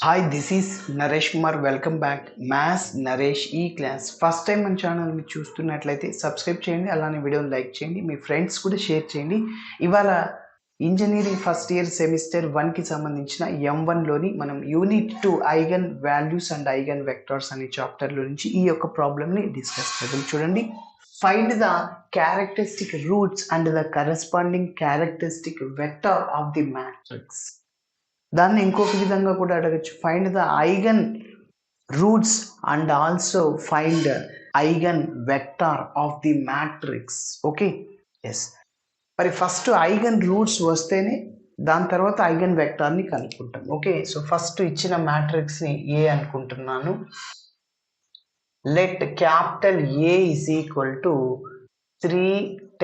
Hi this is Naresh Kumar. Welcome back maths Naresh ఈ class. First time మన channel మీరు చూస్తున్నట్లయితే సబ్స్క్రైబ్ చేయండి, అలానే వీడియోని లైక్ చేయండి, మీ ఫ్రెండ్స్ కూడా షేర్ చేయండి. ఇవాళ ఇంజనీరింగ్ ఫస్ట్ ఇయర్ సెమిస్టర్ 1కి సంబంధించిన M1లోని మనం unit 2 eigen values and eigen vectors అనే చాప్టర్లో నుంచి ఈ యొక్క ప్రాబ్లమ్ని డిస్కస్ చేద్దాం. చూడండి, find the characteristic roots and the corresponding characteristic vector of the matrix. దాన్ని ఇంకొక విధంగా కూడా అడగచ్చు, find the eigen roots and also find eigen vector of the matrix. Okay, yes. మరి ఫస్ట్ ఐగన్ రూట్స్ వస్తేనే దాని తర్వాత ఐగన్ వెక్టార్ని కనుక్కుంటాం. ఓకే, సో ఫస్ట్ ఇచ్చిన మ్యాట్రిక్స్ని ఏ అనుకుంటున్నాను. Let capital A is equal to 3,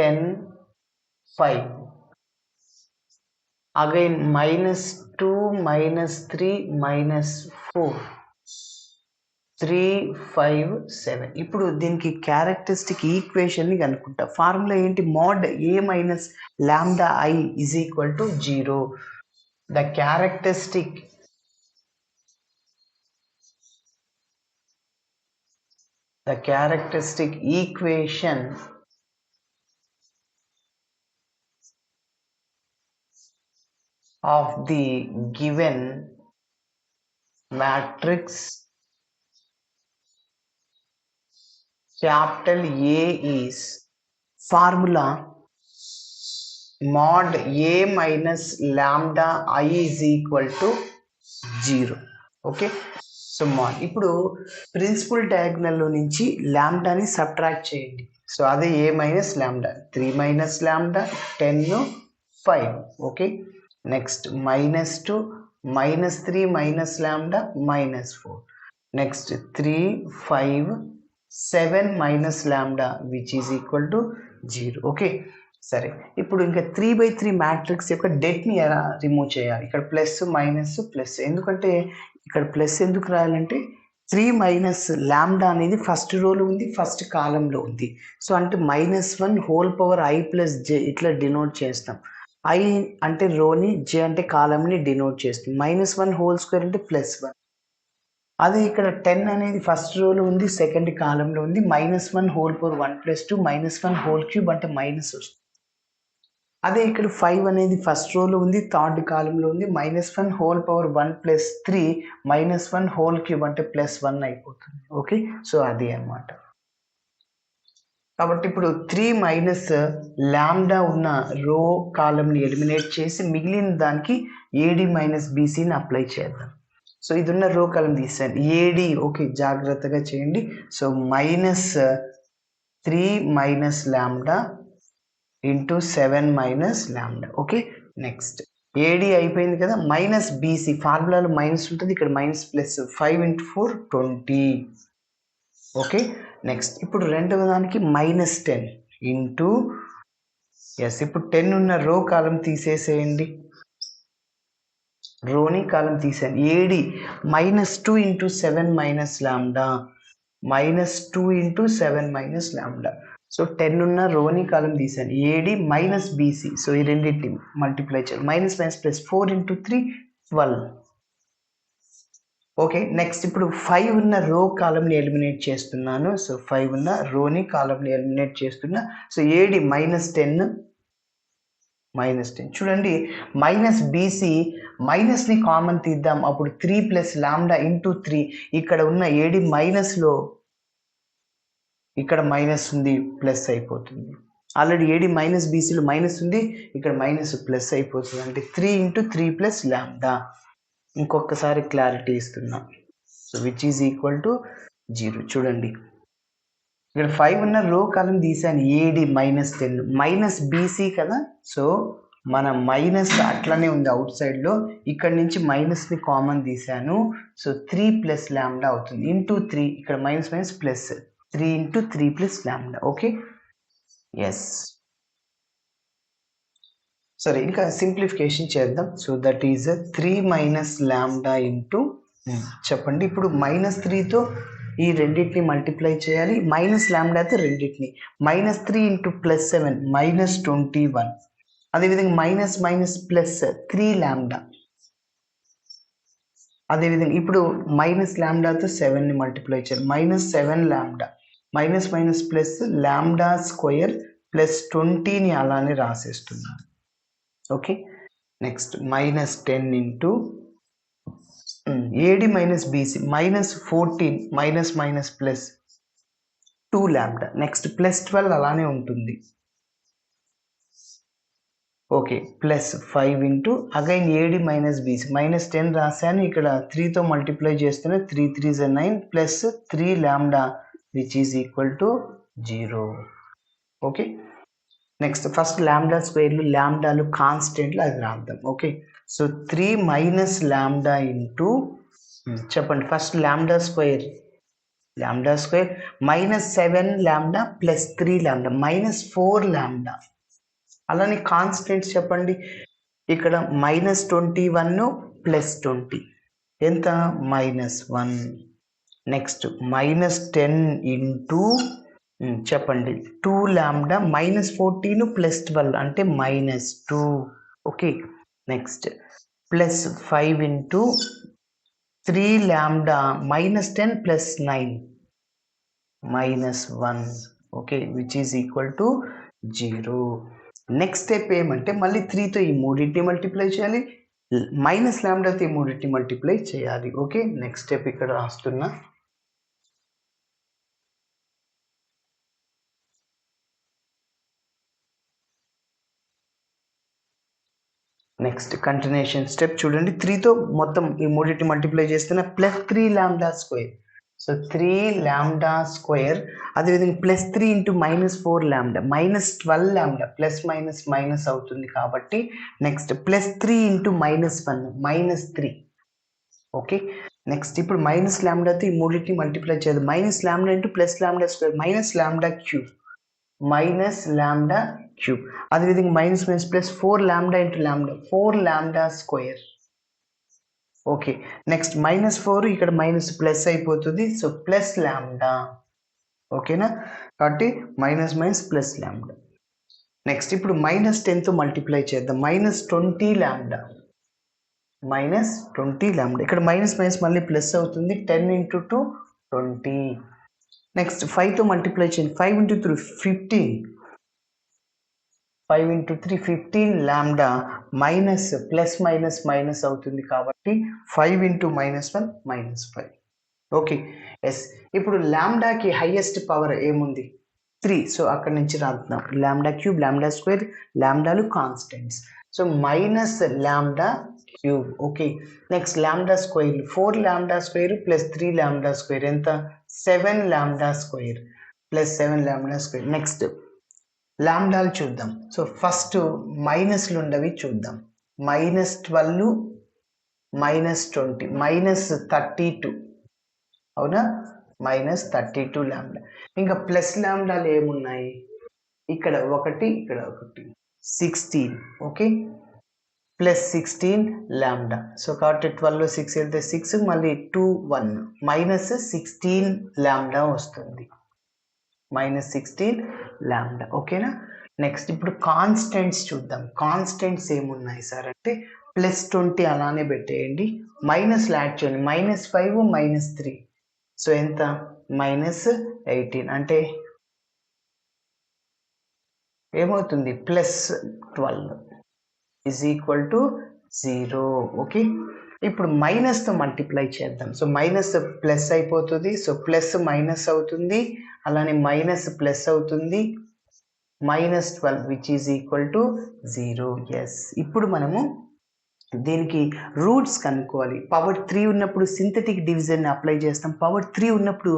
10, 5. Again -2, -3, -4, 3, 5, 7. ఇప్పుడు దీనికి క్యారెక్టరిస్టిక్ ఈక్వేషన్ని కనుక్కుంటా. ఫార్ములా ఏంటి? Mode A minus lambda I is equal to 0. The characteristic equation of the given matrix capital A is formula mod A minus lambda I is equal to 0. Okay, so mod. ఇప్పుడు principal డయాగ్నల్లో నుంచి ల్యాండాని subtract చేయండి. So అదే A minus lambda, 3 minus lambda 10, 5. Okay, next -2, -3 minus lambda -4. Next 3, 5, 7 minus lambda which is equal to 0. Okay, సరే. ఇప్పుడు ఇంకా 3/3 matrix యొక్క డెట్ని ఎలా remove చేయాలి? ఇక్కడ ప్లస్ మైనస్ ప్లస్. ఎందుకంటే ఇక్కడ ప్లస్ ఎందుకు రాయాలంటే 3 మైనస్ లాంబ్డా అనేది ఫస్ట్ రోలో ఉంది, ఫస్ట్ కాలంలో ఉంది. సో అంటే -1 whole power I plus J ఇట్లా డినోట్ చేస్తాం. I అంటే రోని, J అంటే కాలంని డినోట్ చేస్తుంది. -1 హోల్ స్క్వేర్ అంటే +1. అదే ఇక్కడ 10 అనేది ఫస్ట్ రోలో ఉంది, సెకండ్ కాలంలో ఉంది. -1 హోల్ పవర్ 1 + 2, -1 హోల్ క్యూబ్ అంటే మైనస్ వస్తుంది. అదే ఇక్కడ 5 అనేది ఫస్ట్ రోలో ఉంది, థర్డ్ కాలంలో ఉంది. -1 హోల్ పవర్ 1 + 3, -1 హోల్ క్యూబ్ అంటే +1 అయిపోతుంది. ఓకే, సో అది అన్నమాట. కాబట్టి ఇప్పుడు 3 మైనస్ లాంబ్డా ఉన్న రో కాలంని ఎలిమినేట్ చేసి మిగిలిన దానికి ఏడి మైనస్ బీసీని అప్లై చేద్దాం. సో ఇది ఉన్న రో కాలం తీసాను, ఏడి. ఓకే, జాగ్రత్తగా చేయండి. So -3 minus lambda into 7 minus lambda. Okay, next AD అయిపోయింది కదా. మైనస్ బీసీ, ఫార్ములాలో మైనస్ ఉంటుంది, ఇక్కడ మైనస్ ప్లస్. 5 × 4 20. ఓకే, నెక్స్ట్ ఇప్పుడు రెండవ దానికి -10 ఇంటూ, ఎస్, ఇప్పుడు 10 ఉన్న రో కాలం తీసేసేయండి, రోని కాలం తీసేయండి. AD -2 × 7 minus lambda, -2 × 7 minus lambda. So 10 ఉన్న రోని కాలం తీసేయండి. ఏడి మైనస్ బీసీ, సో ఈ రెండింటిని మల్టిప్లై చేయాలి. -4 × 3 12. ఓకే, నెక్స్ట్ ఇప్పుడు 5 ఉన్న రో కాలంని ఎలిమినేట్ చేస్తున్నాను. సో 5 ఉన్న రోని కాలంని ఎలిమినేట్ చేస్తున్నా. సో ఏడి -10 చూడండి, మైనస్ బీసీ, మైనస్ని కామన్ తీద్దాం. అప్పుడు 3 + లాంబ్డా ఇంటూ 3. ఇక్కడ ఉన్న ఏడి మైనస్లో ఇక్కడ మైనస్ ఉంది, ప్లస్ అయిపోతుంది. ఆల్రెడీ ఏడి మైనస్ బీసీలో మైనస్ ఉంది, ఇక్కడ మైనస్ ప్లస్ అయిపోతుంది. అంటే 3 × 3 + లాంబ్డా. ఇంకొకసారి క్లారిటీ ఇస్తున్నా. So which is equal to 0. చూడండి, ఇక్కడ 5 ఉన్న రో కాలం తీసాను, ఏడి -10 మైనస్ బీసీ కదా. సో మన మైనస్ అట్లనే ఉంది అవుట్ సైడ్లో, ఇక్కడ నుంచి మైనస్ని కామన్ తీసాను. సో 3 + లాంబ్డా అవుతుంది ఇంటూ 3. ఇక్కడ minus plus, 3 × 3 + lambda. Okay, yes. సరే, ఇంకా సింప్లిఫికేషన్ చేద్దాం. So that is 3 minus lambda into, చెప్పండి. ఇప్పుడు -3తో ఈ రెండింటిని మల్టిప్లై చేయాలి, మైనస్ లాంబ్డాతో రెండింటిని. -3 × +7 -21. అదేవిధంగా మైనస్ ప్లస్ 3 లాంబ్డా. అదేవిధంగా ఇప్పుడు మైనస్ ల్యాండాతో 7ని మల్టిప్లై చేయాలి. -7 lambda minus minus plus lambda square plus 20ని అలానే రాసేస్తున్నాను. Okay, next -10 into AD minus BC -14 minus minus plus 2 lambda next +12 అలానే ఉంటుంది. Okay, plus 5 into again AD minus BC -10 రాశాను, ఇక్కడ 3తో మల్టిప్లై చేస్తున్నా 3 3 is 9 plus 3 lambda which is equal to 0. Okay, next first lambda స్క్వేర్లు లాంబ్డాలు కాన్స్టెంట్లు అది రాద్దాం. Okay, so 3 minus lambda into చెప్పండి first lambda square -7 lambda plus 3 lambda -4 lambda. అలానే కాన్స్టెంట్స్ చెప్పండి, ఇక్కడ -21 ప్లస్ 20 ఎంత -1. నెక్స్ట్ -10 ఇంటూ చెప్పండి 2 లాంబ్డా -14 ప్లస్ 12 అంటే -2. Okay, next plus 5 into 3 lambda -10 plus 9 -1. Okay, which is equal to 0. Next step ఏమంటే మళ్ళీ 3తో ఈ మూడింటిని మల్టిప్లై చేయాలి, మైనస్ లాంబ్డాతో ఈ మూడింటిని మల్టిప్లై చేయాలి. ఓకే, నెక్స్ట్ స్టెప్ ఇక్కడ రాస్తున్నా. నెక్స్ట్ కంటిన్యూషన్ స్టెప్ చూడండి, 3తో మొత్తం ఈ మూడింటిని మల్టిప్లై చేస్తున్నా plus 3 lambda square. So 3 lambda square, అదేవిధంగా plus 3 into -4 lambda -12 lambda plus minus minus అవుతుంది కాబట్టి next plus 3 into -1 -3. Okay, next ఇప్పుడు మైనస్ లాంబ్డాతో ఈ మూడింటిని మల్టిప్లై చేయాలి, minus lambda into plus lambda square lambda cube అదేవిధంగా minus minus plus 4 lambda into lambda 4 lambda square. Okay, next -4 ఇక్కడ minus plus అయిపోతుంది, సో ప్లస్ లాంబ్డా. ఓకేనా, కాబట్టి minus minus plus lambda. Next ఇప్పుడు -10తో మల్టిప్లై చేద్దాం, -20 లాంబ్డా ఇక్కడ minus minus మళ్ళీ plus అవుతుంది, 10 ఇంటూ 2 20. నెక్స్ట్ 5తో మల్టిప్లై చేయండి, 5 into 3 15, 5 into 3 15 lambda minus plus minus minus అవుతుంది కాబట్టి 5 ఇంటూ -1 -5. ఓకే, ఎస్, ఇప్పుడు లాంబ్డాకి హైయెస్ట్ పవర్ ఏముంది 3, సో అక్కడ నుంచి రాద్దాం లాంబ్డా క్యూబ్ లాంబ్డా స్క్వేర్ లాంబ్డాలు constants, so minus lambda cube. Okay, next lambda square 4 lambda square plus 3 lambda square ఎంత 7 lambda square plus 7 lambda square. Next లాంబ్డాలు చూద్దాం, సో ఫస్ట్ మైనస్లు ఉండవి చూద్దాం, -12 -20 -32 అవునా, -32 లాంబ్డా. ఇంకా ప్లస్ లాంబ్డాలు ఏమున్నాయి, ఇక్కడ ఒకటి 16. ఓకే, ప్లస్ 16 లాంబ్డా, సో కాబట్టి 12 6 వెళ్తే 6 మళ్ళీ 2 1 -16 లాంబ్డా వస్తుంది, -16 లాంబ్డా. ఓకేనా, నెక్స్ట్ ఇప్పుడు కాన్స్టెంట్స్ చూద్దాం, కాన్స్టెంట్స్ ఏమున్నాయి సార్ అంటే +20 అలానే పెట్టేయండి, మైనస్ యాడ్ చేయండి -5 -3, సో ఎంత -18 అంటే ఏమవుతుంది +12 ఈజ్ ఈక్వల్ టు 0. ఓకే, ఇప్పుడు మైనస్తో మల్టిప్లై చేద్దాం, సో మైనస్ ప్లస్ అయిపోతుంది, సో ప్లస్ మైనస్ అవుతుంది, అలానే మైనస్ ప్లస్ అవుతుంది, -12 which is equal to 0. Yes, ఇప్పుడు మనము దీనికి రూట్స్ కనుక్కోవాలి, పవర్ 3 ఉన్నప్పుడు సింథటిక్ డివిజన్ అప్లై చేస్తాం, పవర్ 3 ఉన్నప్పుడు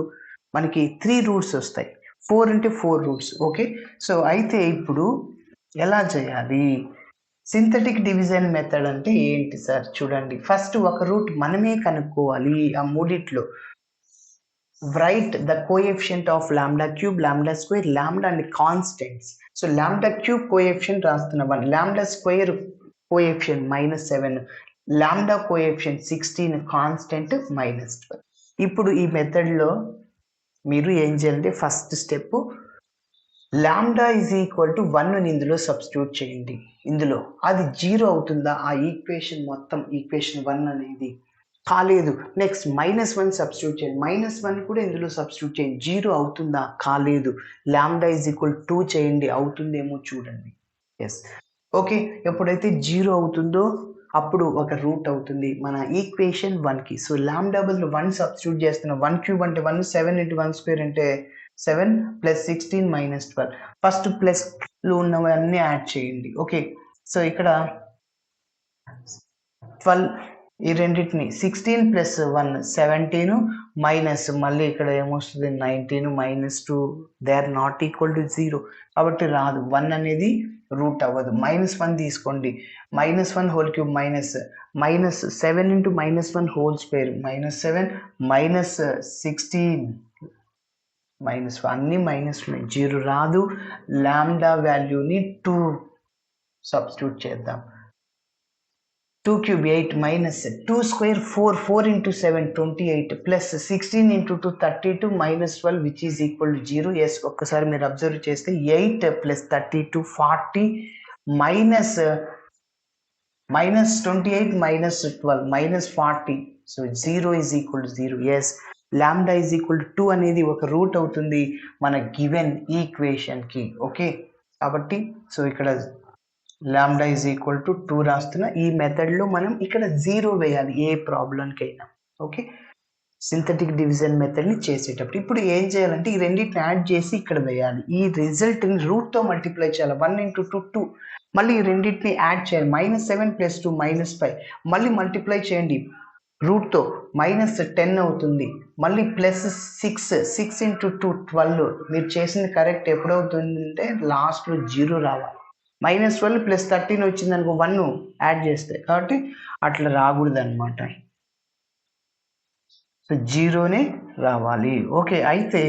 మనకి 3 రూట్స్ వస్తాయి, 4 అంటే 4 రూట్స్. ఓకే, సో అయితే ఇప్పుడు ఎలా చేయాలి, సింథటిక్ డివిజన్ మెథడ్ అంటే ఏంటి సార్ చూడండి, ఫస్ట్ ఒక రూట్ మనమే కనుక్కోవాలి, ఆ మూడిట్లో write the coefficient of lambda cube, lambda square, lambda and constants. So lambda cube coefficient రాస్తున్నా 1, lambda square coefficient -7, lambda coefficient 16, constant -12. ఇప్పుడు ఈ మెథడ్లో మీరు ఏం చేయాలంటే first step lambda is equal to 1 ఇందులో సబ్స్టిట్యూట్ చేయండి, ఇందులో అది 0 అవుతుందా ఆ ఈక్వేషన్ మొత్తం, ఈక్వేషన్ 1 అనేది కాలేదు. నెక్స్ట్ -1 సబ్స్టిట్యూట్ చేయండి. -1 కూడా ఇందులో సబ్స్టిట్యూట్ చేయండి. 0 అవుతుందా? కాలేదు. లాంబ్డా ఈజ్ ఈక్వల్ 2 చేయండి, అవుతుందేమో చూడండి. ఎస్. ఓకే, ఎప్పుడైతే 0 అవుతుందో అప్పుడు ఒక రూట్ అవుతుంది మన ఈక్వేషన్ 1కి. సో లాంబ్డా బదులు 1 సబ్స్టిట్యూట్ చేస్తున్నా. 1 క్యూబ్ అంటే 1, 7 ఇంటూ 1 స్క్వేర్ అంటే 7 + 16 - 12. ఫస్ట్ ప్లస్లు ఉన్నవన్నీ యాడ్ చేయండి. ఓకే, సో ఇక్కడ 12 ఈ రెండింటిని 16 + 1 17 మైనస్ మళ్ళీ ఇక్కడ ఏమొస్తుంది 19 -2 they are not equal to 0 కాబట్టి రాదు. 1 అనేది రూట్ అవ్వదు. -1 తీసుకోండి. -1 whole cube -7 into -1 whole square -7 -16 అన్ని మైనస్లు 0 రాదు. లాంబ్డా వాల్యూని 2 సబ్స్టిట్యూట్ చేద్దాం. 2 cube 8 minus 2 square 4 into 7 28 plus 16 into 2 32 minus 12 which is equal to 0. yes, ఒక్కసారి మీరు అబ్జర్వ్ చేస్తే 8 plus 32 40 minus 28 minus 12 minus 40. so 0 is equal to 0. yes, lambda is equal to 2 అనేది ఒక రూట్ అవుతుంది మన గివెన్ ఈక్వేషన్ కి. ఓకే, కాబట్టి సో ఇక్కడ లాంబ్డా ఈజ్ ఈక్వల్ టు 2 రాస్తున్నా. ఈ మెథడ్లో మనం ఇక్కడ 0 వేయాలి ఏ ప్రాబ్లంకైనా. ఓకే, సింథటిక్ డివిజన్ మెథడ్ని చేసేటప్పుడు ఇప్పుడు ఏం చేయాలంటే ఈ రెండింటిని యాడ్ చేసి ఇక్కడ వేయాలి. ఈ రిజల్ట్ని రూట్తో మల్టిప్లై చేయాలి. 1 into 2 2. మళ్ళీ ఈ రెండింటిని యాడ్ చేయాలి. -7 + 2 -5. మళ్ళీ మల్టిప్లై చేయండి రూట్తో. -10 అవుతుంది. మళ్ళీ +6 into 2 12. మీరు చేసింది కరెక్ట్. ఎప్పుడవుతుందంటే లాస్ట్లో 0 రావాలి. -12 + 13 వచ్చింది అనుకో 1 యాడ్ చేస్తే, కాబట్టి అట్లా రాకూడదు అనమాట. సో 0నే రావాలి. ఓకే, అయితే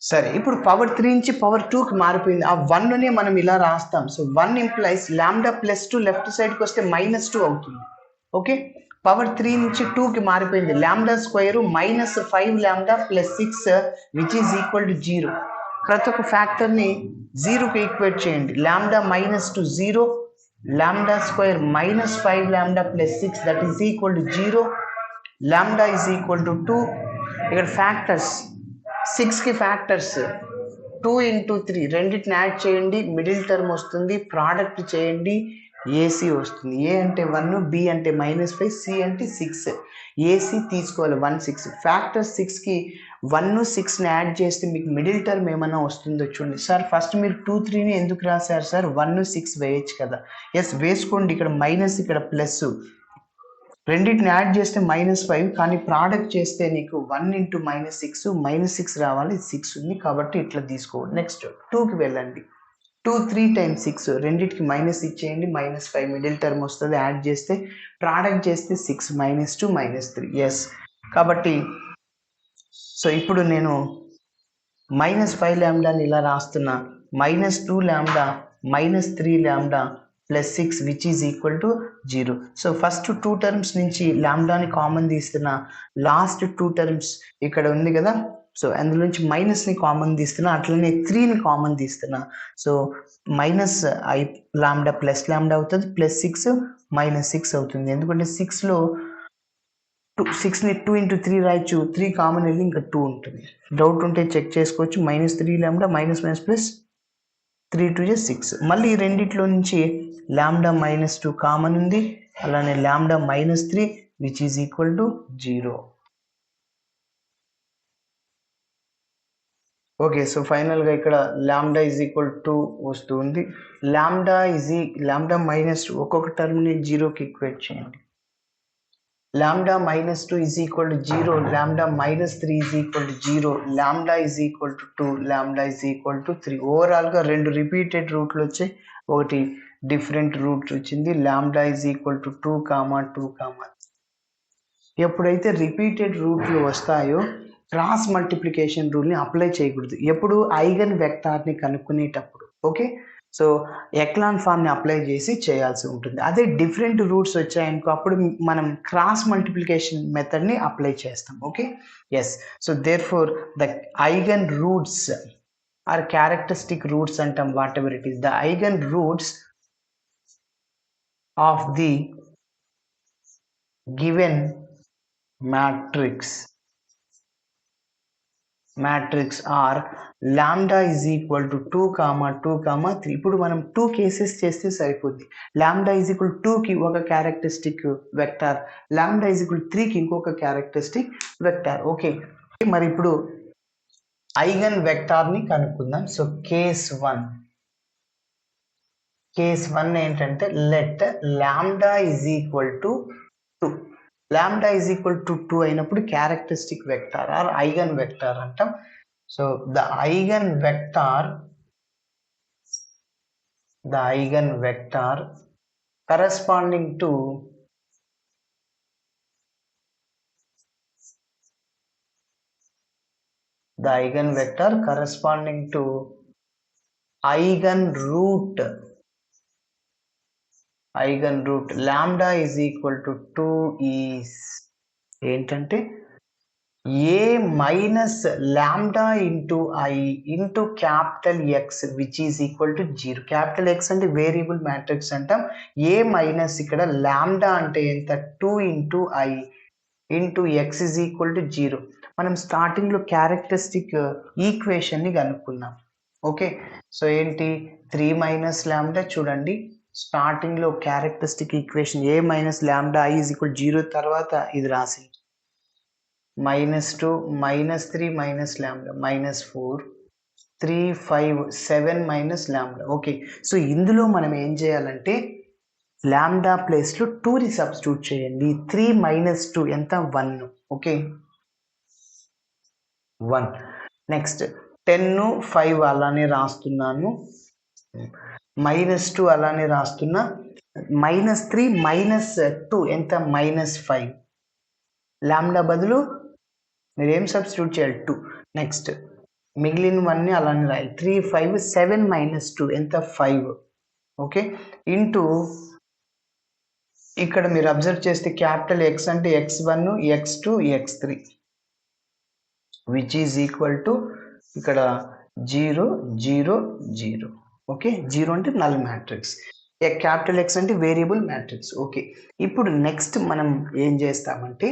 సరే ఇప్పుడు పవర్ 3 నుంచి పవర్ 2కి మారిపోయింది. ఆ 1నే మనం ఇలా రాస్తాం. సో 1 ఇంప్లైస్ లాంబ్డా +2 లెఫ్ట్ సైడ్కి వస్తే -2 అవుతుంది. ఓకే, పవర్ 3 నుంచి 2కి మారిపోయింది. Lambda square -5 lambda + 6 which is equal to 0. ప్రతి ఒక్క ఫ్యాక్టర్ని 0కి ఈక్వేట్ చేయండి. Lambda -2 0, lambda square -5 lambda + 6 that is equal to 0. Lambda is equal to 2. ఇక్కడ ఫ్యాక్టర్స్ 6కి ఫ్యాక్టర్స్ 2 into 3 రెండింటిని యాడ్ చేయండి. మిడిల్ టర్మ్ వస్తుంది. ప్రోడక్ట్ చేయండి. ఏసీ వస్తుంది. ఏ అంటే 1, బి అంటే -5, సి అంటే 6. ఏసీ తీసుకోవాలి 1 6. ఫ్యాక్టర్ 6కి 1 6ని యాడ్ చేస్తే మీకు మిడిల్ టర్మ్ ఏమైనా వస్తుందో చూడండి. సార్ ఫస్ట్ మీరు 2 3ని ఎందుకు రాశారు సార్? 1 6 వేయచ్చు కదా. ఎస్, వేసుకోండి. ఇక్కడ మైనస్, ఇక్కడ ప్లస్. రెండింటిని యాడ్ చేస్తే -5, కానీ ప్రోడక్ట్ చేస్తే నీకు 1 into -6 -6 రావాలి. 6 ఉంది కాబట్టి ఇట్లా తీసుకోండి. నెక్స్ట్ 2కి వెళ్ళండి. 2 3 times 6 రెండింటికి మైనస్ ఇచ్చేయండి. -5 మిడిల్ టర్మ్ వస్తుంది. యాడ్ చేస్తే ప్రోడక్ట్ చేస్తే 6 -2 -3. ఎస్, కాబట్టి సో ఇప్పుడు నేను -5 లాంబ్డాని ఇలా రాస్తున్నా. -2 lambda -3 lambda + 6 which is equal to 0. So first 2 terms నుంచి లాంబ్డాని కామన్ తీస్తున్నా. లాస్ట్ 2 టర్మ్స్ ఇక్కడ ఉంది కదా, సో అందులో నుంచి మైనస్ని కామన్ తీస్తున్నా. అట్లనే 3ని కామన్ తీస్తున్నా. సో -i లాంబ్డా + లాంబ్డా అవుతుంది. +6 -6 అవుతుంది. ఎందుకంటే 6లో 6ని 2 into 3 రాయొచ్చు. 3 కామన్ వెళ్ళి ఇంకా 2 ఉంటుంది. డౌట్ ఉంటే చెక్ చేసుకోవచ్చు. -3 లాంబ్డా -+ 3 2 6. మళ్ళీ ఈ రెండిట్లో నుంచి లాంబ్డా -2 కామన్ ఉంది. అలానే lambda -3 which is equal to 0. Okay, so ఫైనల్గా ఇక్కడ లాంబ్డా ఈజ్ ఈక్వల్ టు వస్తుంది. లాంబ్డా -2 ఒక్కొక్క టర్మ్ని 0కి ఈక్వేట్ చేయండి. Lambda -2 is equal to 0, lambda -3 is equal to 0, lambda is equal to 2, lambda is equal to 3. ఓవరాల్గా 2 repeated రూట్లు వచ్చాయి, ఒకటి డిఫరెంట్ రూట్ వచ్చింది. Lambda is equal to 2, 2. ఎప్పుడైతే రిపీటెడ్ రూట్లు వస్తాయో క్రాస్ మల్టిప్లికేషన్ రూల్ని అప్లై చేయకూడదు. ఎప్పుడు ఐగన్ వెక్టార్ని కనుక్కునేటప్పుడు. ఓకే, సో ఎక్లాన్ ఫామ్ని అప్లై చేసి చేయాల్సి ఉంటుంది. అదే డిఫరెంట్ రూట్స్ వచ్చాయనుకో అప్పుడు మనం క్రాస్ మల్టిప్లికేషన్ మెథడ్ని అప్లై చేస్తాం. Okay, yes. So therefore the eigen roots or characteristic roots అంటాం. Whatever it is, the eigen roots of the given matrix are lambda is equal to 2, 2, 3. ఇప్పుడు మనం 2 cases చేస్తే సరిపోద్ది. Lambda is equal 2కి ఒక characteristic vector, lambda is equal 3కి ఇంకొక characteristic vector. Okay, మరి ఇప్పుడు ఐగన్ వెక్టార్ని కనుక్కుందాం. సో కేస్ 1 ఏంటంటే let lambda is equal to 2. Lambda is equal to 2 అయినప్పుడు characteristic vector or eigen vector అంటాం. So the eigen vector corresponding to eigen root lambda is equal to 2 is ఏంటంటే a minus lambda into I into capital X which is equal to 0. Capital X అంటే variable matrix అంటాం. a minus ఇక్కడ lambda అంటే ఎంత 2 into I into X is equal to 0. మనం స్టార్టింగ్లో characteristic ఈక్వేషన్ని కనుక్కుందాం. ఓకే, సో ఏంటి 3 మైనస్ లాంబ్డా. చూడండి స్టార్టింగ్లో characteristic equation a minus lambda I is equal 0 తర్వాత ఇది రాసి -2 -3 minus lambda -4 3 5 7 minus lambda. Okay, so ఇందులో మనం ఏం చేయాలంటే లాంబ్డా ప్లేస్లో 2ని సబ్స్టిట్యూట్ చేయండి. 3 మైనస్ 2 ఎంత 1. ఓకే 1. నెక్స్ట్ 10 5 అలానే రాస్తున్నాను, -2 అలానే రాస్తున్నా, -3 -2 ఎంత -5. లాంబ్డా బదులు మీరు ఏం సబ్స్టిట్యూట్ చేయాలి 2. నెక్స్ట్ మిగిలినవన్నీ అలానే రాయాలి. 3 5 7 -2 ఎంత 5. ఓకే, ఇంటూ ఇక్కడ మీరు అబ్జర్వ్ చేస్తే క్యాపిటల్ ఎక్స్ అంటే x1 x2 x3 which is equal to ఇక్కడ 0 0 0. ఓకే, 0 అంటే నల్ మ్యాట్రిక్స్, క్యాపిటల్ ఎక్స్ అంటే వేరియబుల్ మ్యాట్రిక్స్. ఓకే, ఇప్పుడు నెక్స్ట్ మనం ఏం చేస్తామంటే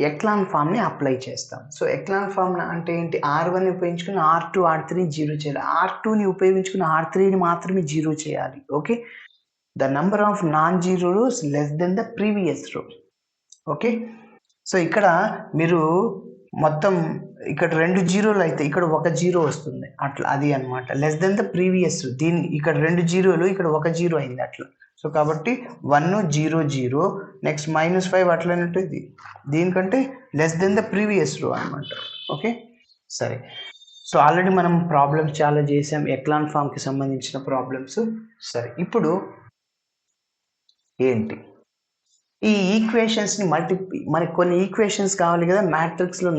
ఎక్లాన్ ఫామ్ని అప్లై చేస్తాం. సో ఎక్లాన్ ఫామ్ అంటే ఏంటి, R1ని ఉపయోగించుకుని R2 R3 0 చేయాలి, R2ని ఉపయోగించుకుని R3ని మాత్రమే 0 చేయాలి. Okay, the number of non zero rose less than the previous రో. ఓకే, సో ఇక్కడ మీరు మొత్తం ఇక్కడ 2 జీరోలు అయితే ఇక్కడ 1 జీరో వస్తుంది, అట్లా అది అనమాట. లెస్ దెన్ ద ప్రీవియస్, దీని ఇక్కడ 2 జీరోలు ఇక్కడ 1 జీరో అయింది అట్లా. సో కాబట్టి 1 0 0 నెక్స్ట్ -5 అట్లనే ఉంటుంది, దీనికంటే లెస్ దెన్ ద ప్రీవియస్ రో అనమాట. ఓకే, సరే. సో ఆల్రెడీ మనం ప్రాబ్లమ్స్ చాలా చేసాం ఎక్లాన్ ఫామ్కి సంబంధించిన ప్రాబ్లమ్స్. సరే, ఇప్పుడు ఏంటి ఈ ఈక్వేషన్స్ని మనకి కొన్ని ఈక్వేషన్స్ కావాలి కదా మ్యాట్రిక్స్లో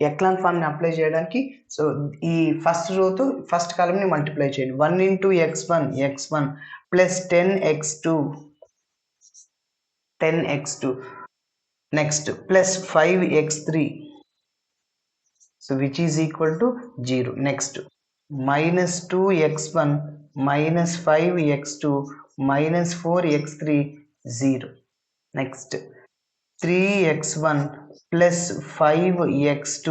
ఎక్లాన్ ఫామ్ని అప్లై చేయడానికి. సో ఈ ఫస్ట్ రోతో ఫస్ట్ కాలమ్ని మల్టిప్లై చేయండి. 1 into x1 plus 10x2 next plus 5x3 so which is equal to 0. Next -2x1 -5x2 -4x3 0. Next 3x1 plus 5x2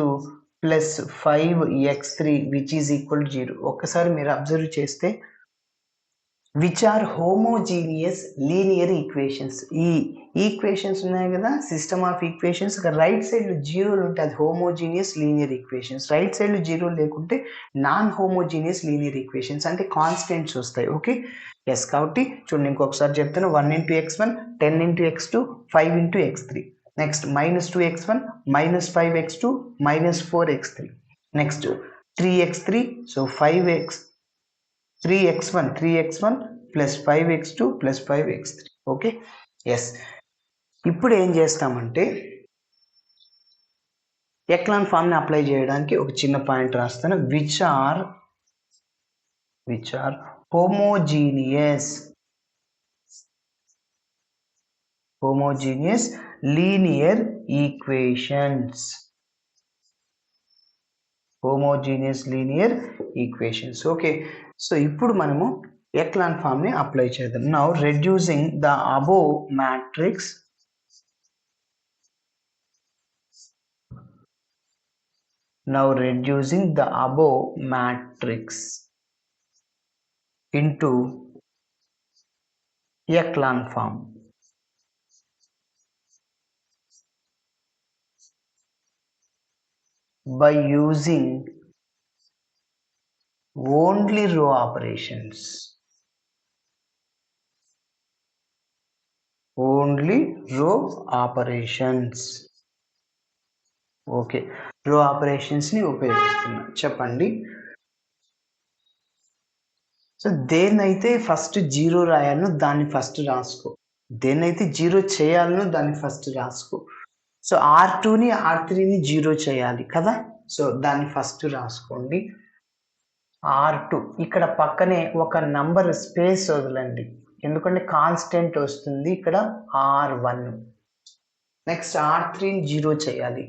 plus 5x3 which is equal to 0. ఒక్కసారి మీరు observe చేస్తే which are homogeneous linear equations. ఈ equations ఉన్నాయి కదా system of equations, right సైడ్లో జీరోలు ఉంటే అది homogeneous linear equations, right సైడ్లో జీరోలు లేకుంటే నాన్ హోమోజీనియస్ లీనియర్ ఈక్వేషన్స్ అంటే కాన్స్టెంట్స్ వస్తాయి. Okay, yes. కాబట్టి చూడండి ఇంకొకసారి చెప్తాను. 1 into x1 10 into x2 5 into x3 next -2x1 -5x2 -4x3 next 3x3 so 3x1 plus 5x2 plus 5x3. Okay, yes. ఇప్పుడు ఏం చేస్తామంటే ఎక్లాన్ ఫామ్ని అప్లై చేయడానికి ఒక చిన్న పాయింట్ రాస్తాను. Which are homogeneous linear equations. Okay, so ఇప్పుడు మనము ఎక్లాన్ ఫామ్ ని అప్లై చేద్దాం. Now reducing the above matrix into echelon form by using only row operations. Okay, row operations ని ఉపయోగిస్తున్నా. చెప్పండి. సో దేన్నైతే ఫస్ట్ 0 రాయాలనో దాన్ని ఫస్ట్ రాసుకో, దేన్నైతే 0 చేయాలనో దాన్ని ఫస్ట్ రాసుకో. సో R2ని R3ని 0 చేయాలి కదా, సో దాన్ని ఫస్ట్ రాసుకోండి. R2 ఇక్కడ పక్కనే ఒక నంబర్ స్పేస్ వదలండి, ఎందుకంటే కాన్స్టెంట్ వస్తుంది ఇక్కడ R1. నెక్స్ట్ R3ని 0 చేయాలి,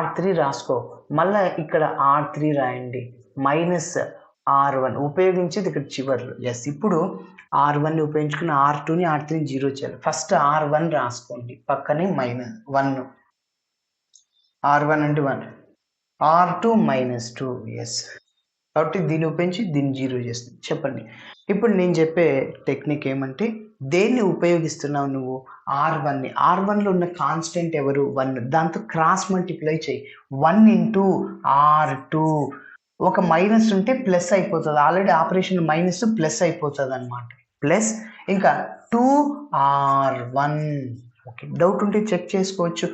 R3 రాసుకో, మళ్ళీ ఇక్కడ R3 రాయండి, మైనస్ R1 ఉపయోగించేది ఇక్కడ చివర్లో. ఎస్, ఇప్పుడు R1ని ఉపయోగించుకుని R2ని R3ని 0 చేయాలి. ఫస్ట్ R1 రాసుకోండి, పక్కనే -1, R1 అంటే 1, R2 -2. ఎస్, కాబట్టి దీన్ని ఉపయోగించి దీన్ని 0 చేస్తుంది. చెప్పండి. ఇప్పుడు నేను చెప్పే టెక్నిక్ ఏమంటే, దేన్ని ఉపయోగిస్తున్నావు నువ్వు? R1ని. R1లో ఉన్న కాన్స్టెంట్ ఎవరు? 1. దాంతో క్రాస్ మల్టిప్లై చేయి. 1 × R2. ఒక మైనస్ ఉంటే ప్లస్ అయిపోతుంది, ఆల్రెడీ ఆపరేషన్ మైనస్ ప్లస్ అయిపోతుంది అనమాట. ప్లస్ ఇంకా 2R1. ఓకే, డౌట్ ఉంటే చెక్ చేసుకోవచ్చు.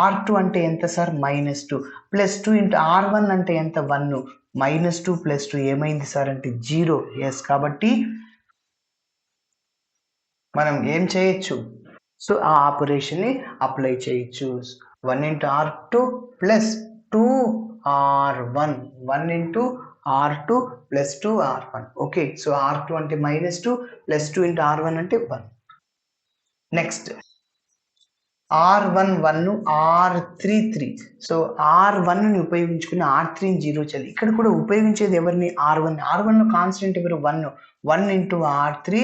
R2 అంటే ఎంత సార్? -2. +2 × R1 అంటే ఎంత? 1. -2 + 2 ఏమైంది సార్ అంటే 0. ఎస్, కాబట్టి మనం ఏం చేయొచ్చు? సో ఆ ఆపరేషన్ని అప్లై చేయొచ్చు. 1 × R2 + 2R1. 1 × R2 + 2R1. Okay, so R2 అంటే -2 + 2 × R1 అంటే 1. Next R1 1, R3 3. సో R1ని ఉపయోగించుకుని R3ని 0 చేయాలి. ఇక్కడ కూడా ఉపయోగించేది ఎవరిని? R1. R1లో కాన్స్టెంట్ ఎవరు? 1. 1 × R3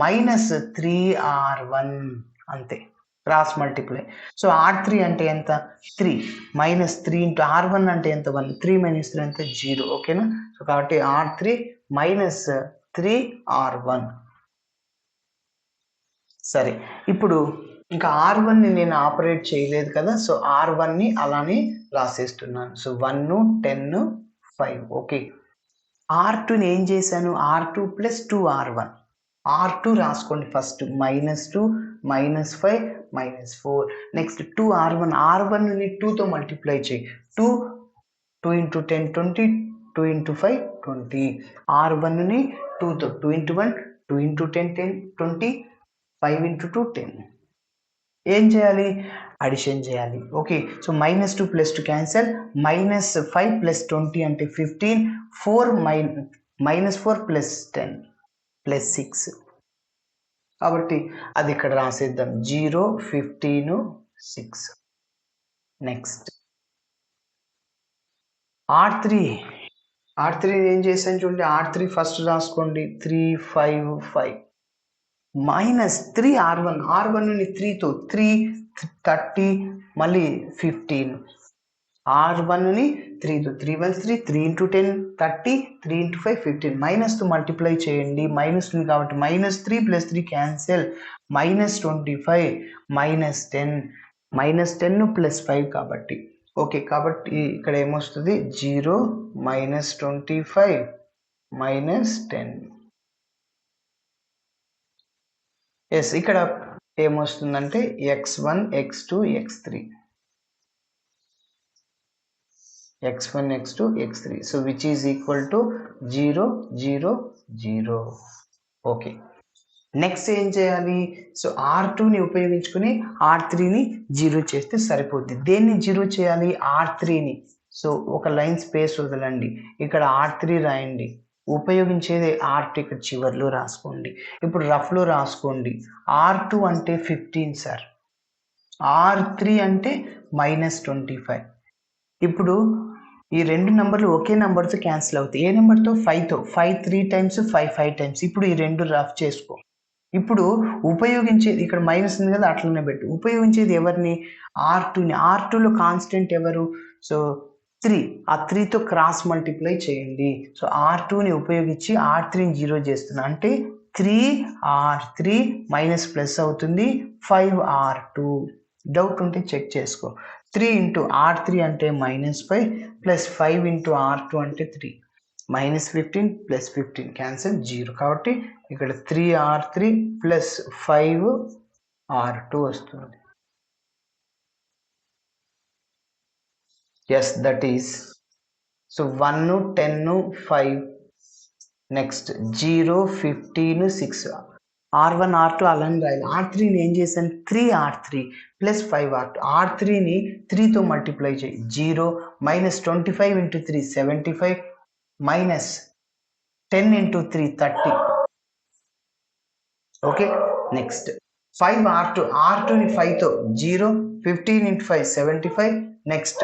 -3R1. అంతే, క్రాస్ మల్టిప్లై. సో R3 అంటే ఎంత? 3. -3 × R1 అంటే ఎంత? 1. 3 - 3 అంటే 0. ఓకేనా? సో కాబట్టి R3 -3R1. సరే, ఇప్పుడు ఇంకా R1ని నేను ఆపరేట్ చేయలేదు కదా, సో R1ని అలానే రాసేస్తున్నాను. సో 1, 10, 5. ఓకే, R2ని ఏం చేశాను? R2 + 2R1. R2 రాసుకోండి ఫస్ట్, -2, -5, -4. Next 2R1. R1ని 2తో మల్టిప్లై చేయి. 2 × 10 20, 2 × 5 20. R1ని 2తో 2 × 1 2 × 10 10 20, 5 × 2 10. ఏం చేయాలి? అడిషన్ చేయాలి. ఓకే, సో -2 + 2 క్యాన్సల్, -5 + 20 అంటే 15, 4 -4 + 10 + 6. కాబట్టి అది ఇక్కడ రాసేద్దాం, 0 15 6. నెక్స్ట్ R3 ఏం చేశాను చూడండి. R3 ఫస్ట్ రాసుకోండి, 3 5 5. -3R1. R1ని 3తో 3 30, మళ్ళీ 15. R1ని 3తో 3 1 3, 3 × 10 30, 3 × 5 15. మైనస్తో మల్టిప్లై చేయండి, మైనస్ ఉంది కాబట్టి -3 + 3 క్యాన్సిల్, -25 -10 -10 + 5 కాబట్టి. ఓకే, కాబట్టి ఇక్కడ ఏమొస్తుంది? 0 -25 -10. ఎస్, ఇక్కడ ఏమొస్తుందంటే x1 x2 x3. x1 x2 x3. So which is equal to 0 0 0. Okay, next ఏం చేయాలి? సో R2ని ఉపయోగించుకుని R3ని 0 చేస్తే సరిపోద్ది. దేన్ని 0 చేయాలి? R3ని. సో ఒక లైన్ స్పేస్ వదలండి, ఇక్కడ R3 రాయండి, ఉపయోగించేది R2 ఇక్కడ చివర్లో రాసుకోండి. ఇప్పుడు రఫ్లో రాసుకోండి. R2 అంటే 15 సార్, R3 అంటే -25. ఇప్పుడు ఈ రెండు నెంబర్లు ఒకే నెంబర్తో క్యాన్సిల్ అవుతాయి. ఏ నెంబర్తో? 5తో. 5 3 టైమ్స్, 5 5 టైమ్స్. ఇప్పుడు ఈ రెండు రఫ్ చేసుకో. ఇప్పుడు ఉపయోగించేది ఇక్కడ మైనస్ ఉంది కదా, అట్లనే పెట్టు. ఉపయోగించేది ఎవరిని? R2ని. R2లో కాన్స్టెంట్ ఎవరు? సో 3. ఆ 3తో క్రాస్ మల్టిప్లై చేయండి. సో R2ని ఉపయోగించి R3ని 0 చేస్తున్నా. అంటే 3R3 మైనస్ ప్లస్ అవుతుంది 5R2. డౌట్ ఉంటే చెక్ చేసుకో. 3 ఇంటూ R3 అంటే -5 ప్లస్ 5 ఇంటూ R2 అంటే 3. -15 ప్లస్ 15 క్యాన్సిల్ 0. కాబట్టి ఇక్కడ 3R3 ప్లస్ 5R2 వస్తుంది. Yes, that is. So 1 10 5 next 0 15 6. R1 R2 అలానే రాయాలి. R3ని ఏం చేశాను? 3R3 plus 5R2. R3ని 3తో మల్టిప్లై చేయి. 0 minus 25 into 3 75 minus 10 into 3 30. Okay, next 5R2. R2ని 5తో 0 15 ఇంటూ 5 75 నెక్స్ట్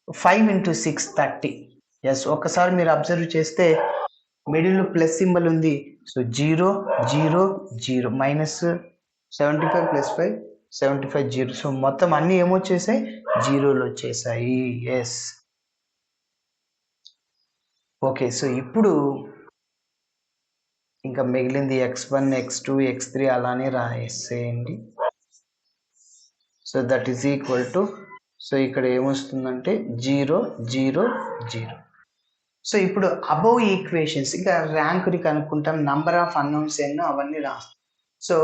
5 ఇంటూ 6 30. ఎస్, ఒక్కసారి మీరు అబ్జర్వ్ చేస్తే మిడిల్లో ప్లస్ సింబల్ ఉంది. So 0 0 0 minus 75 plus 5 75 0. సో మొత్తం అన్నీ ఏమొచ్చేసాయి? 0లు వచ్చేసాయి. Yes, okay. సో ఇప్పుడు ఇంకా మిగిలింది x1 x2 x3 అలానే రాసేయండి. So that is equal to, so ఇక్కడ ఏమొస్తుందంటే 0 0 0. సో ఇప్పుడు అబోవ్ ఈక్వేషన్స్, ఇంకా ర్యాంక్ని కనుక్కుంటాం, నంబర్ ఆఫ్ అన్నౌన్స్ ఎన్నో అవన్నీ రాస్తాం. So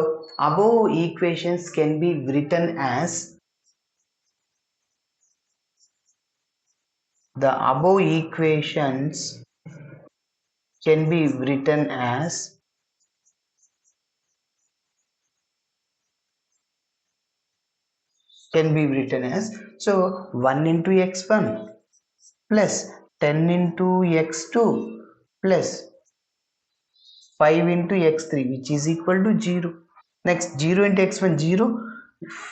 above equations can be written as, the above equations can be written as so 1 into x1 plus 10 into x2 plus 5 into x3 which is equal to 0. Next 0 into x1 0,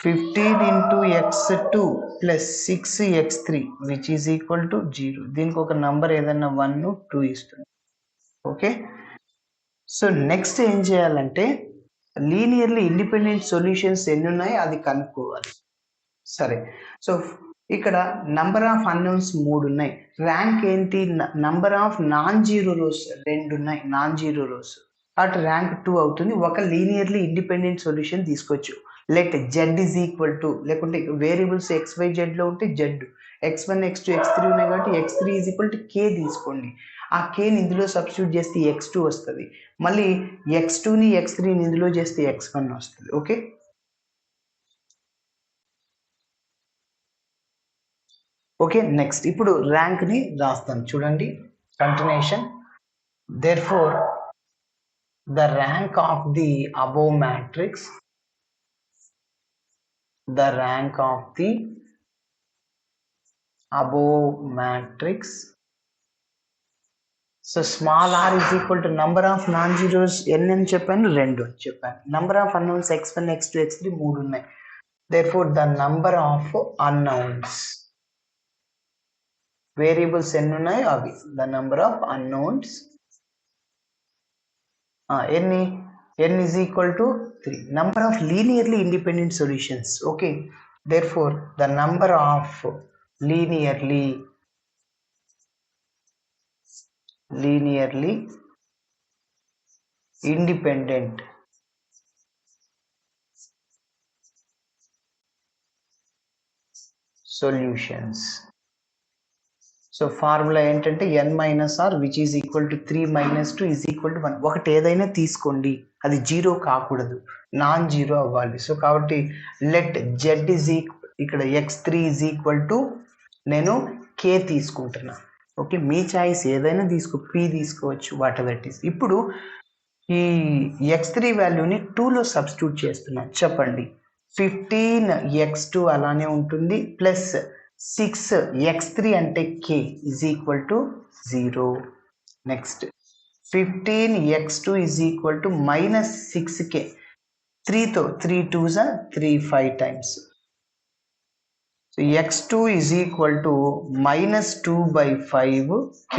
15 into x2 plus 6x3 which is equal to 0. దీనికి ఒక number ఏదన్నా 1 2 ఇస్తుంది. Okay, so next ఏం చేయాలంటే linearly independent solutions ఎన్ని ఉన్నాయి అది కనుక్కోవాలి. సరే, సో ఇక్కడ నంబర్ ఆఫ్ అన్నౌన్స్ 3 ఉన్నాయి. ర్యాంక్ ఏంటి? Number of non zero rose 2 ఉన్నాయి. నాన్ జీరో రోస్ అటు ర్యాంక్ 2 అవుతుంది. ఒక లీనియర్లీ ఇండిపెండెంట్ సొల్యూషన్ తీసుకోవచ్చు. Let z is equal to, లేకుంటే వేరియబుల్స్ XYZ లో ఉంటే z, x1 x2 x3 ఉన్నాయి కాబట్టి x3 is equal to k తీసుకోండి. ఆ kని ఇందులో సబ్స్టిట్యూట్ చేస్తే x2 వస్తుంది. మళ్ళీ x2ని x3ని ఇందులో చేస్తే x1 వస్తుంది. Okay, okay. నెక్స్ట్ ఇప్పుడు ర్యాంక్ని రాస్తాను చూడండి. Continuation. Therefore the rank of the above matrix, the rank of the above matrix. So small r is equal to number of non-zeros n అని చెప్పాను, 2 అని చెప్పాను. number of unknowns x1 x2 x3 3 ఉన్నాయి. therefore the number of unknowns, variables ఎన్ని ఉన్నాయి అవి, the number of unknowns ఎన్ని, n is equal to 3. number of linearly independent solutions. okay, therefore the number of linearly independent solutions. So formula ఏంటంటే n minus R which is equal to 3 minus 2 is equal to 1. ఒకటి ఏదైనా తీసుకోండి, అది 0 కాకూడదు, non zero అవ్వాలి. So కాబట్టి let z is ఇక్కడ x3 is equal to, నేను k తీసుకుంటున్నా. ఓకే, మీ చాయిస్ ఏదైనా తీసుకో, p తీసుకోవచ్చు, వాట్ ఎవర్ ఇట్ ఈస్. ఇప్పుడు ఈ x3 వాల్యూని 2లో సబ్స్టిట్యూట్ చేస్తున్నాను. చెప్పండి, 15x2 అలానే ఉంటుంది ప్లస్ 6x3 అంటే k is equal to 0. Next 15x2 is equal to minus 6k, 3తో 3 2s 3 5 times. So so x2 is equal to -2/5k.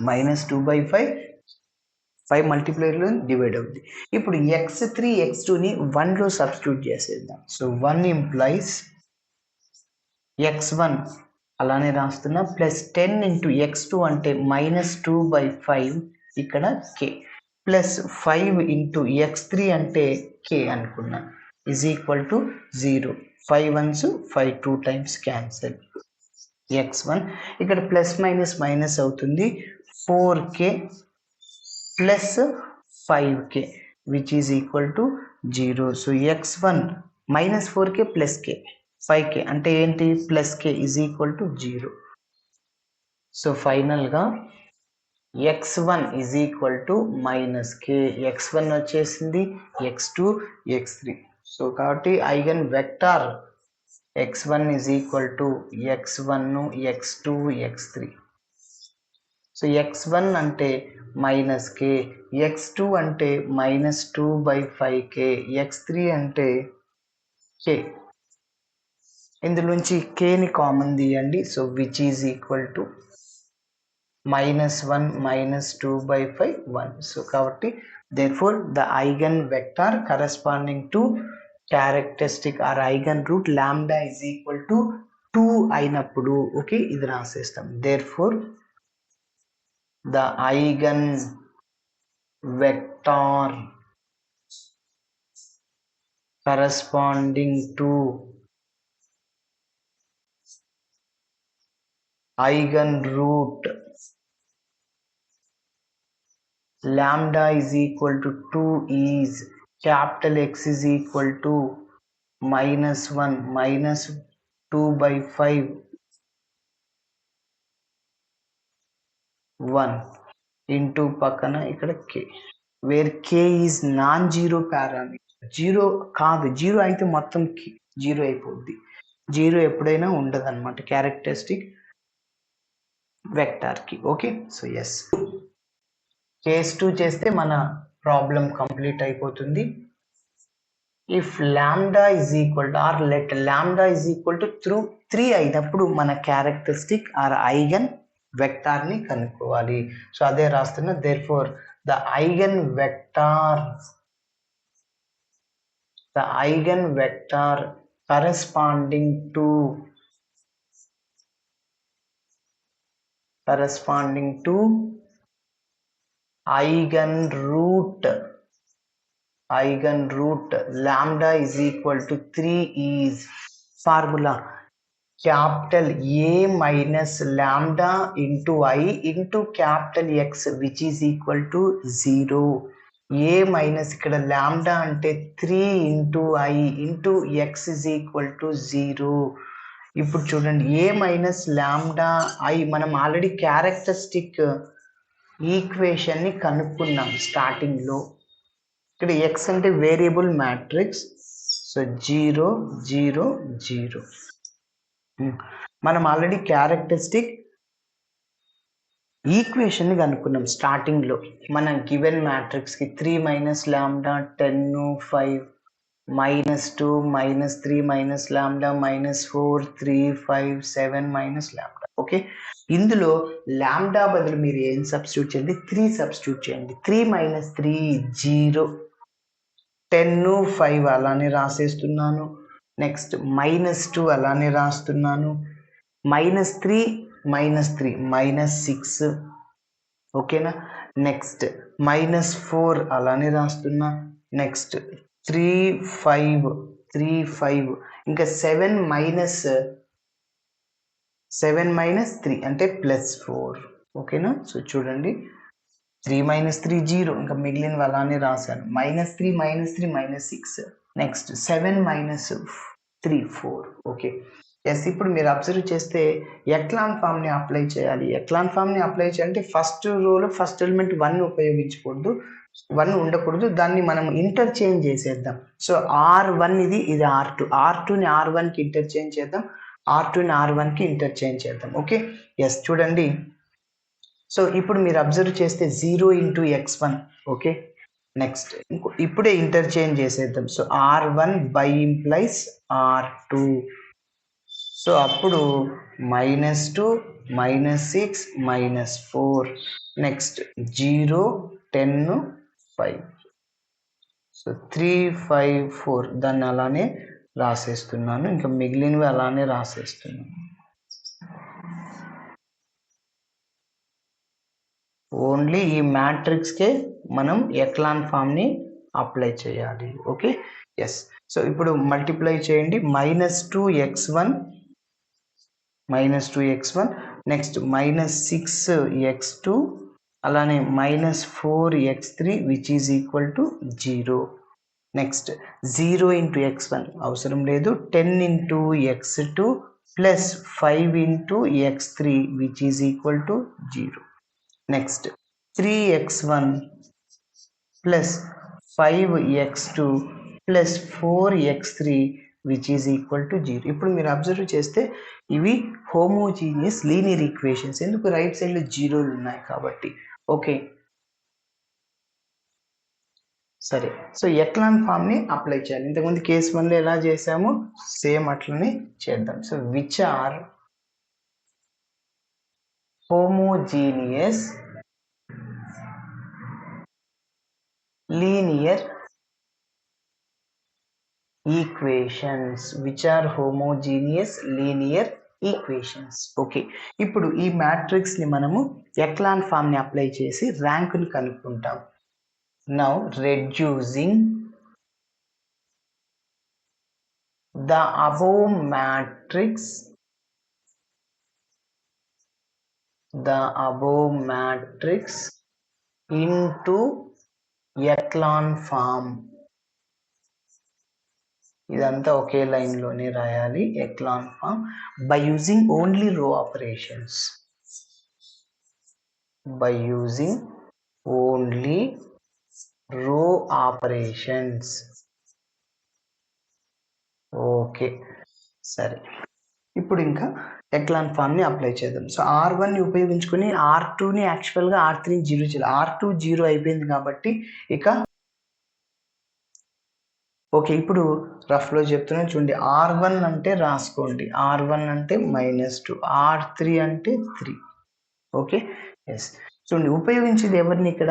-2/5 మల్టిప్లైర్లో డివైడ్ అవుతుంది. ఇప్పుడు x3 x2ని 1లో సబ్స్టిట్యూట్ చేసేద్దాం. సో 1 ఇంప్లైస్ x1 అలానే రాస్తున్నా ప్లస్ 10 ఇంటూ x2 అంటే -2/5 ఇక్కడ k ప్లస్ 5 ఇంటూ x3 అంటే k అనుకున్నా is equal to 0. 5 1s 5 2 times cancel. x1 ఇక్కడ ప్లస్ మైనస్ అవుతుంది 4k plus 5k which is equal to 0. So x1 -4k plus k 5k అంటే ఏంటి plus k is equal to 0. So ఫైనల్గా x1 is equal to -k. x1 వచ్చేసింది, x2 x3. So కాబట్టి eigen vector x1 is equal to x1 x2 x3. So x1 అంటే -k, x2 అంటే -2/5k, x3 అంటే k. ఇందులోంచి kని common తీయండి. So which is equal to -1 -2/5 1. So కాబట్టి therefore the eigenvector corresponding to characteristic or eigen root lambda is equal to 2 అయినప్పుడు okay ఇది రాసేస్తాం. therefore the eigenvector corresponding to eigen root lambda is equal to 2 is capital X is equal to -1 -2/5 1 into పక్కన ఇక్కడ k where k is non zero parameter. Zero కాదు, zero అయితే మొత్తం zero అయిపోద్ది. Zero ఎప్పుడైనా ఉండదు అనమాట క్యారెక్టరిస్టిక్ వెక్టార్కి. ఓకే సో ఎస్ కేస్ 2 చేస్తే మన ప్రాబ్లం కంప్లీట్ అయిపోతుంది. If lambda is equal to or let lambda is equal to 3 అయినప్పుడు మన క్యారెక్టరిస్టిక్ ఆర్ ఐగన్ వెక్టార్ని కనుక్కోవాలి. సో అదే రాస్తున్నా. Therefore the eigen vector corresponding to eigen root lambda is equal to 3 is formula capital A minus lambda into I into capital X which is equal to 0. A minus ఇక్కడ lambda అంటే 3 into I into X is equal to 0. ఇప్పుడు చూడండి A minus lambda I మనం already characteristic equation ని కనుక్కున్నాం starting లో. ఇక్కడ x అంటే variable matrix. So 0 0 0 మనం ఆల్రెడీ క్యారెక్టరిస్టిక్ ఈక్వేషన్ ని కనుక్కున్నాం స్టార్టింగ్ లో. మన గివెన్ మ్యాట్రిక్స్ కి 3 minus lambda 10 5 -2 -3 minus lambda -4 3 5 7 minus lambda. Okay ఇందులో లాంబ్డా బదులు మీరు ఏం సబ్స్టిట్యూట్ చేయండి 3 సబ్స్టిట్యూట్ చేయండి. 3 - 3 0 10 5 అలానే రాసేస్తున్నాను. నెక్స్ట్ -2 అలానే రాస్తున్నాను. -3 -3 -6 ఓకేనా. నెక్స్ట్ -4 అలానే రాస్తున్నా. నెక్స్ట్ 3 5 3 5 ఇంకా 7 3 అంటే +4 ఓకేనా. సో చూడండి 3 - 3 0 ఇంకా మిగిలినవి అలానే రాశాను. -3 -3 -6 నెక్స్ట్ 7 - 3 4 ఓకే ఎస్. ఇప్పుడు మీరు అబ్జర్వ్ చేస్తే ఎక్లాన్ ఫామ్ని అప్లై చేయాలి. ఎక్లాన్ ఫామ్ని అప్లై చేయాలంటే ఫస్ట్ రోలో ఫస్ట్ ఎలిమెంట్ 1 ఉపయోగించకూడదు, 1 ఉండకూడదు. దాన్ని మనం ఇంటర్చేంజ్ చేసేద్దాం. సో R1 ఇది R2, R2ని R1కి ఇంటర్చేంజ్ చేద్దాం, R2ని R1కి ఇంటర్చేంజ్ చేద్దాం. ఓకే ఎస్ చూడండి. సో ఇప్పుడు మీరు అబ్జర్వ్ చేస్తే 0 × x1 ఓకే. నెక్స్ట్ ఇప్పుడే ఇంటర్చేంజ్ చేసేద్దాం. So R1 by implies R2 so అప్పుడు -2 -6 -4 నెక్స్ట్ 0 10 5. సో 3 5 4 దాన్ని అలానే రాసేస్తున్నాను. ఇంకా మిగిలినవి అలానే రాసేస్తున్నాను. ఓన్లీ ఈ మ్యాట్రిక్స్కే మనం ఎక్లాన్ ఫామ్ని అప్లై చేయాలి. Okay, yes. సో ఇప్పుడు మల్టిప్లై చేయండి. -2x1 నెక్స్ట్ -6x2 అలానే -4x3 which is equal to 0. Next 0 into x1 అవసరం లేదు. 10 into x2 plus 5 into x3 which is equal to 0. Next 3x1 plus 5x2 plus 4x3 which is equal to 0. ఇప్పుడు మీరు observe చేస్తే ఇవి homogeneous linear equations. ఎందుకు? Right సైడ్లో జీరోలు ఉన్నాయి కాబట్టి. ఓకే, సరే. సో ఎక్లాన్ ఫామ్ని అప్లై చేయాలి. ఇంతకుముందు కేస్ 1లో ఎలా చేసామో సేమ్ అట్లనే చేద్దాం. So which are homogeneous linear equations. Which are homogeneous linear equations. Okay, ఇప్పుడు ఈ మ్యాట్రిక్స్ ని మనము ఎక్లాన్ ఫామ్ ని అప్లై చేసి ర్యాంక్ ని కనుక్కుంటాం. Now reducing the above matrix into echelon form. ఇదంతా ఒకే లైన్ లోనే రాయాలి. Echelon form by using only row operations. Okay, సరే. ఇప్పుడు ఇంకా ఎక్లాన్ ఫామ్ ని అప్లై చేద్దాం. సో R1 ని ఉపయోగించుకొని R2 ని యాక్చువల్గా R3 ని 0 చేయాలి. R2 0 అయిపోయింది కాబట్టి ఇక ఓకే, ఇప్పుడు రఫ్లో చెప్తున్నాను చూడండి. R1 అంటే రాసుకోండి. R1 అంటే -2, R3 అంటే 3. Okay, yes. చూడండి, ఉపయోగించేది ఎవరిని ఇక్కడ?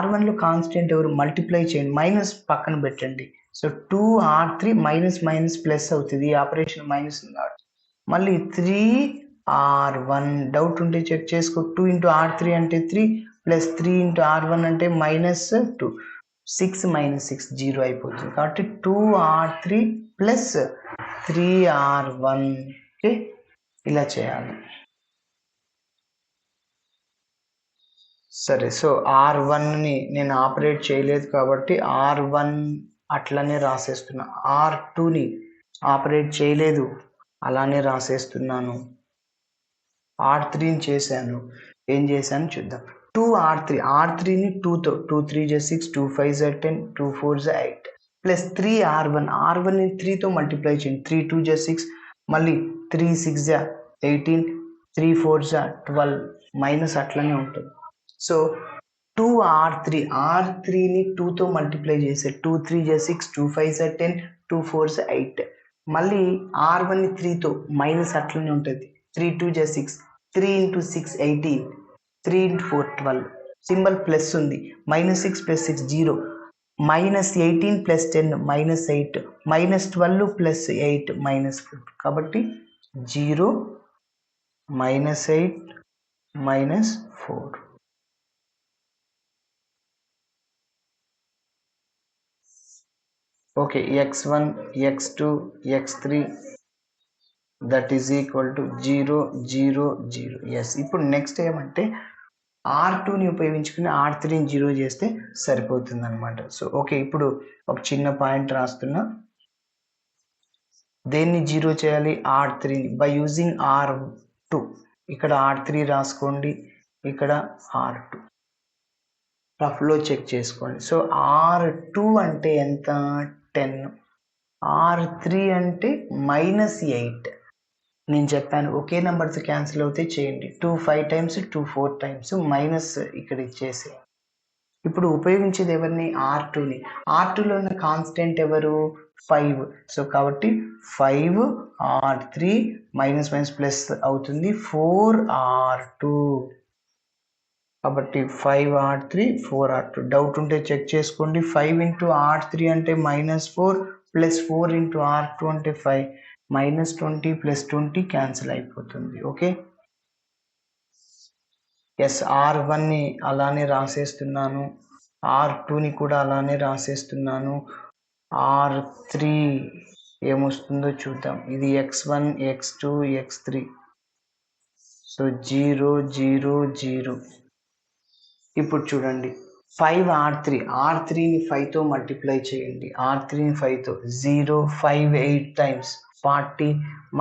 R1లో కాన్స్టెంట్ ఎవరు? మల్టిప్లై చేయండి, మైనస్ పక్కన పెట్టండి. సో 2R3 మైనస్ ప్లస్ అవుతుంది. ఈ ఆపరేషన్ మైనస్ మళ్ళీ 3R1. డౌట్ ఉంటే చెక్ చేసుకో. 2 ఇంటూ R3 అంటే 3 ప్లస్ 3 ఇంటూ R1 అంటే -2. 6 - 6 0 అయిపోతుంది కాబట్టి 2R3 ప్లస్ 3R1. ఓకే, ఇలా చేయాలి. సరే, సో R1ని నేను ఆపరేట్ చేయలేదు కాబట్టి R1 అట్లనే రాసేస్తున్నా. R2ని ఆపరేట్ చేయలేదు, అలానే రాసేస్తున్నాను. R3ని చేశాను, ఏం చేశాను చూద్దాం. 2R3ని 2తో 2 3 6 2 5 10 2 4 8 ప్లస్ 3R1ని 3తో మల్టిప్లై చేయండి. 3 2 6 మళ్ళీ 3 6 18 3 4 12 మైనస్ అట్లనే ఉంటుంది. సో 2R3ని 2తో మల్టిప్లై చేసే 2 3 6 2 5 10 2 4 8 మళ్ళీ R1ని 3తో మైనస్ అట్లనే ఉంటుంది. 3 2 6 3 ఇంటూ 6 18 3 ఇంటూ 4 12 సింబల్ ప్లస్ ఉంది. -6 + 6 0 -18 + 10 -8 -12 + 8 -4 కాబట్టి 0 -8 -4. Okay, x1 x2 x3 that is equal to 0 0 0. Yes. ఇప్పుడు నెక్స్ట్ ఏమంటే R2ని ఉపయోగించుకుని R3ని 0 చేస్తే సరిపోతుంది అనమాట. సో ఓకే, ఇప్పుడు ఒక చిన్న పాయింట్ రాస్తున్నా. దేన్ని 0 చేయాలి? R3ని బై యూజింగ్ R2. ఇక్కడ R3 రాసుకోండి, ఇక్కడ R2 రఫ్లో చెక్ చేసుకోండి. సో R2 అంటే ఎంత? 10. R3 అంటే -8. నేను చెప్పాను ఒకే నెంబర్తో క్యాన్సిల్ అవుతే చేయండి. 2 5 టైమ్స్ 2 4 టైమ్స్ మైనస్ ఇక్కడ ఇచ్చేసి. ఇప్పుడు ఉపయోగించేది ఎవరిని? R2ని. R2లో ఉన్న కాన్స్టెంట్ ఎవరు? 5. సో కాబట్టి 5R3 మైనస్ మైనస్ ప్లస్ అవుతుంది 4R2. కాబట్టి 5R3 4R2. డౌట్ ఉంటే చెక్ చేసుకోండి. 5 ఇంటూ R3 అంటే -4 ప్లస్ 4 ఇంటూ R2 అంటే 5, -20 ప్లస్ 20 క్యాన్సిల్ అయిపోతుంది. ఓకే, ఎస్, R1ని అలానే రాసేస్తున్నాను, R2ని కూడా అలానే రాసేస్తున్నాను. R3 ఏమొస్తుందో చూద్దాం. ఇది x1 x2 x3. సో 0 0 0. ఇప్పుడు చూడండి 5R3ని 5తో మల్టిప్లై చేయండి. R3ని 5తో 0 5 8 టైమ్స్ 40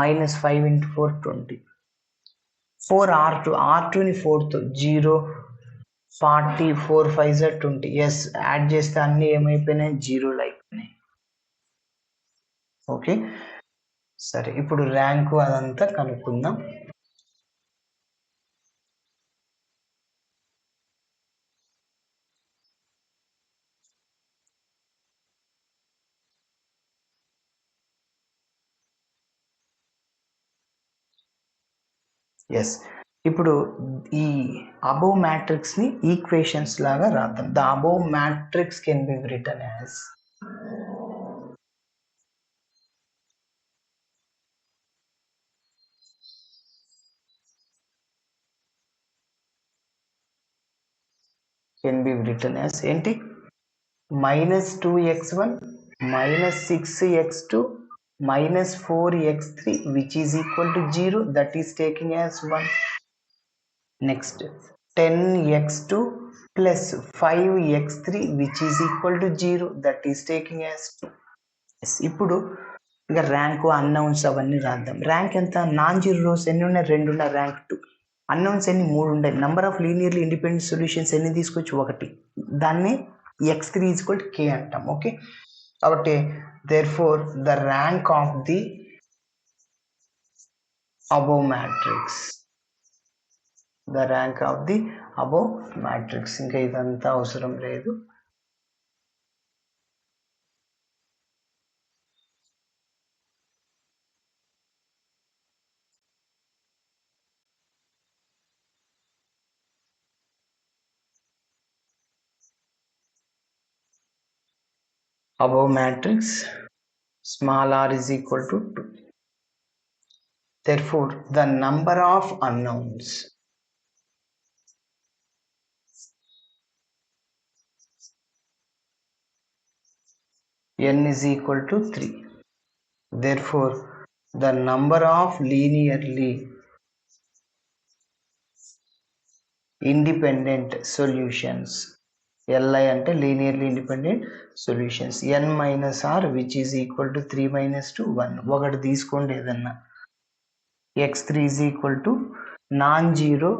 మైనస్ 5 ఇంటూ 4 20. 4R2ని 4తో 0 40 4 5 20. ఎస్, యాడ్ చేస్తే అన్నీ ఏమైపోయినాయి, 0లు అయిపోయినాయి. ఓకే, సరే, ఇప్పుడు ర్యాంకు అదంతా కనుక్కుందాం. ఎస్, ఇప్పుడు ఈ అబోవ్ మ్యాట్రిక్స్ ని ఈక్వేషన్స్ లాగా రాద్దాం. The above matrix can be written as ఏంటి, -2x1 -6x2 -4x3 which is equal to 0, that is taking as 1. Next 10x2 plus 5x3 which is equal to 0, that is taking as 2. Yes, ఇప్పుడు ఇక rank అన్నౌన్స్ అవన్నీ రాద్దాం. Rank ఎంత, non zero rose ఎన్ని ఉన్నాయి, 2 ఉన్నాయి, rank 2. అన్నౌన్స్ ఎన్ని, 3 ఉన్నాయి. Number of linearly independent solutions ఎన్ని తీసుకోవచ్చు, 1. దాన్ని x3 = k అంటాం. ఓకే, కాబట్టి therefore the rank of the above matrix, ఇంకా ఇదంతా అవసరం లేదు. Above matrix small r is equal to 2. Therefore the number of unknowns n is equal to 3. Therefore the number of linearly independent solutions, Li అంటే linearly independent solutions, n minus R which is equal to 3 minus 2 1. ఒకటి తీసుకోండి ఏదన్నా. x3 is equal to non zero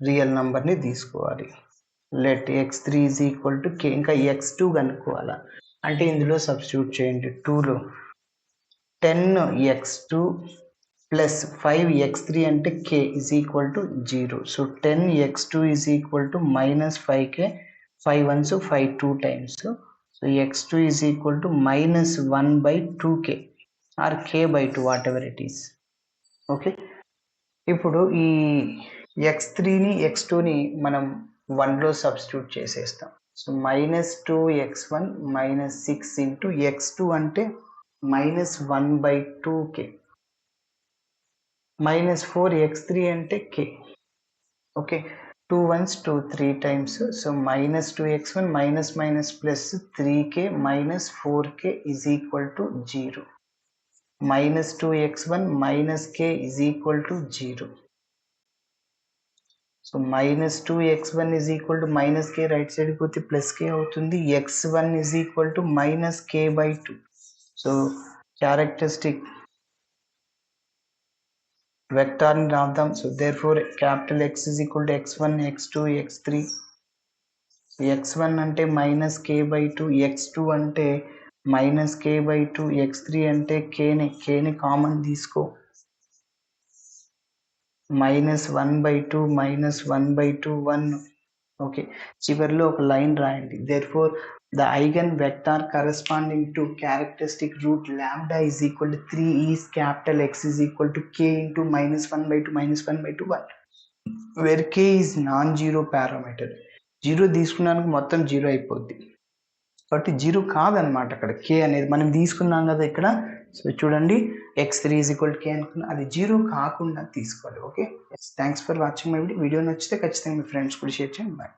real నంబర్ని తీసుకోవాలి. Let x3 is equal to k. ఇంకా x2 కనుక్కోవాలా అంటే ఇందులో substitute చేయండి. 2లో 10x2 ప్లస్ 5x3 అంటే k is equal to 0. So 10x2 is equal to -5k, 5 1s 5 2 times. So x2 is equal to -1/2k or k/2, whatever it is. Okay, ఇప్పుడు ఈ x3ని x2ని మనం 1లో substitute చేసేస్తాం. సో -2x1 -6 ఇంటూ x2 అంటే -1/2k, -4x3 అంటే k. Okay, 2 1s 2 3 times. So -2x1 minus plus 3k minus 4k is equal to 0. -2x1 minus k is equal to 0. So -2x1 is equal to minus k, right side పోతే plus k అవుతుంది. x1 is equal to -k/2. So characteristic vector ని రాద్దాం. So therefore capital X is equal to x1 x2 x3. x1 అంటే -k/2, x2 అంటే -k/2, x3 అంటే k ని common తీసుకో, -1/2 -1/2 1. Okay, చివరిలో ఒక లైన్ రాయండి. therefore the eigenvector corresponding to characteristic root lambda is equal to 3 is capital X is equal to k into minus 1 by 2 minus 1 by 2 1, where k is non-zero parameter. Zero తీసుకున్నానికి మొత్తం zero అయిపోద్ది, కాబట్టి zero కాదనమాట అక్కడ కే అనేది మనం తీసుకున్నాం కదా ఇక్కడ. సో చూడండి x3 ఈజ్ ఈక్వల్ కే అనుకున్నా, అది జీరో కాకుండా తీసుకోవాలి. Okay, thanks for watching my video. Video నచ్చితే ఖచ్చితంగా మీ ఫ్రెండ్స్ కూడా షేర్ చేయండి. బాయ్.